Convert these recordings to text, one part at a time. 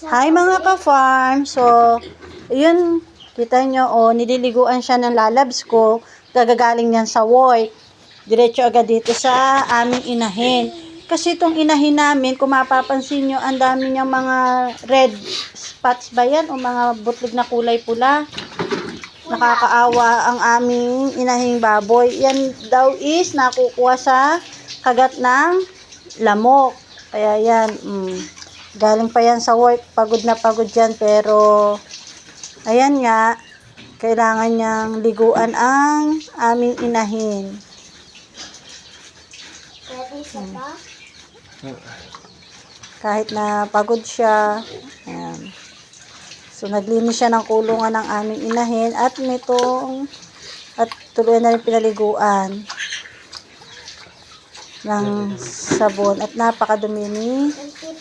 Hi mga ka-farm. So, yun, kita nyo, nililiguan siya ng lalabs ko. Gagagaling niyan sa work. Diretso agad dito sa aming inahin. Kasi itong inahin namin, kung mapapansin nyo, ang dami niyang mga red spots ba yan? O mga butlig na kulay pula. Nakakaawa ang aming inahing baboy. Yan daw is nakukuha sa kagat ng lamok. Kaya yan, galing pa yan sa work, pagod na pagod yan, pero ayan nga, kailangan niyang liguan ang aming inahin. Kahit na pagod siya, ayan. So naglinis siya ng kulungan ng aming inahin at tuloy na rin pinaliguan ng sabon at napakadumi ni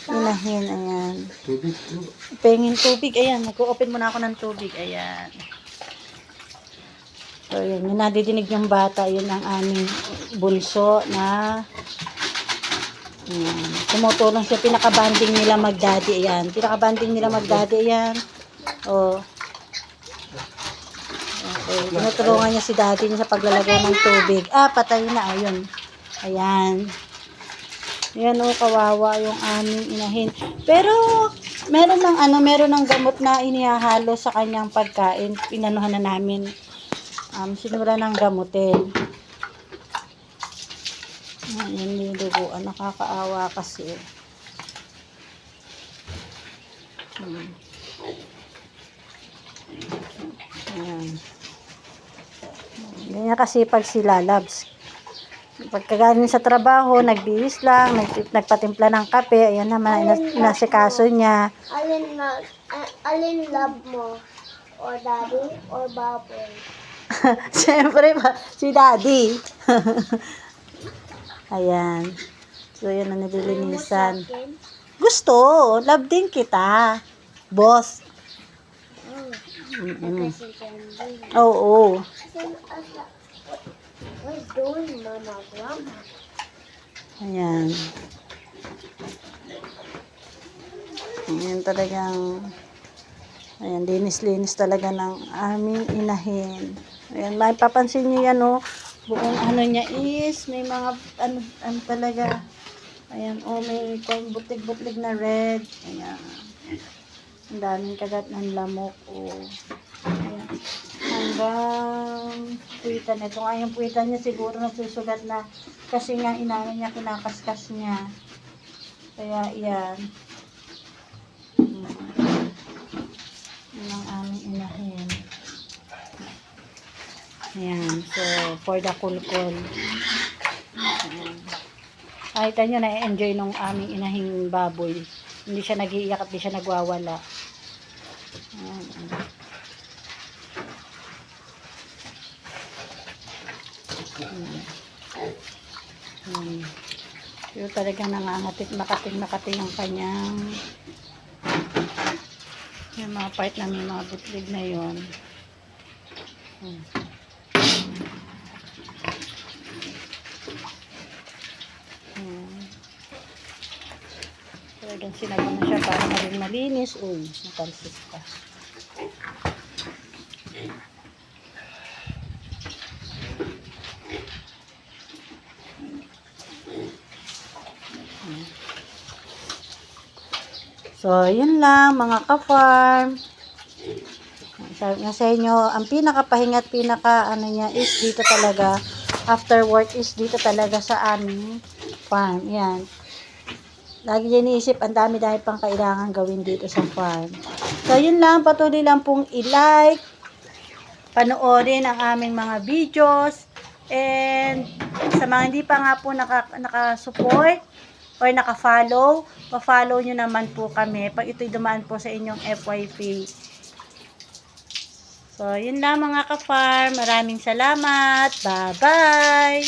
inahin. Ayan. Pengin tubig. Ayan. Mag-open muna ako ng tubig. Ayan. So, yun. Yung nadidinig yung bata. Yun ang aming bunso na ayan. Tumutulong siya. Pinakabanding nila mag-daddy. Ayan. Pinakabanding nila mag-daddy. Ayan. O. Okay. Tinutulungan niya si daddy niya sa paglalagay ng tubig. Patay na. Ayun. Ayan. Ayan kawawa yung aming inahin. Pero, meron ng gamot na inihahalo sa kanyang pagkain. Inanuhan na namin. Sinura ng gamutin. Ayan, niluguan. Nakakaawa kasi. Ayan. Ganyan kasi pag sila loves. Pagkagaling sa trabaho, nagbihis lang, nagpatimpla ng kape, ayan naman, inasikaso niya. Alin love mo? Or daddy? Or baboy? Siyempre ba, si daddy. Ayan. So, yan ang nililinisan. Gusto, love din kita. Boss. Oo. What's doing, Mama Grandma? Ayan. Ayan talagang, ayan, linis-linis talaga ng aming inahin. Ayan, mapapansin nyo yan, buong ano niya is, may mga, ano talaga, ayan, may butlig-butlig na red. Ayan. Ang daming kagat ng lamok, Ayan. Hanggang puwitan. Ito nga yung puwitan niya siguro nasusugat na kasi nga inamin niya, kinakaskas niya. Kaya yan. Yan ang aming inahin. Ayan. So, for the kulkul. Kahit nyo, na-enjoy nung aming inahing baboy. Hindi siya nag-iiyak at hindi siya nagwawala. Ayan. Pero talagang nakating ang kanyang yung mga part na may mga butlig na yon. Talagang sinabi na siya para maging malinis. Natalsik pa. So, yun lang mga ka-farm. Sabi nga sa inyo, ang pinakapahinga at niya is dito talaga. After work is dito talaga sa aming farm. Yan. Lagi iniisip, ang dami-dami pang kailangan gawin dito sa farm. So, yun lang. Patuloy lang pong i-like, panoorin ang aming mga videos, and sa mga hindi pa nga po nakasupport or naka-follow, pa-follow nyo naman po kami pag ito'y dumaan po sa inyong FYP. So, yun lang mga ka-farm. Maraming salamat. Bye-bye!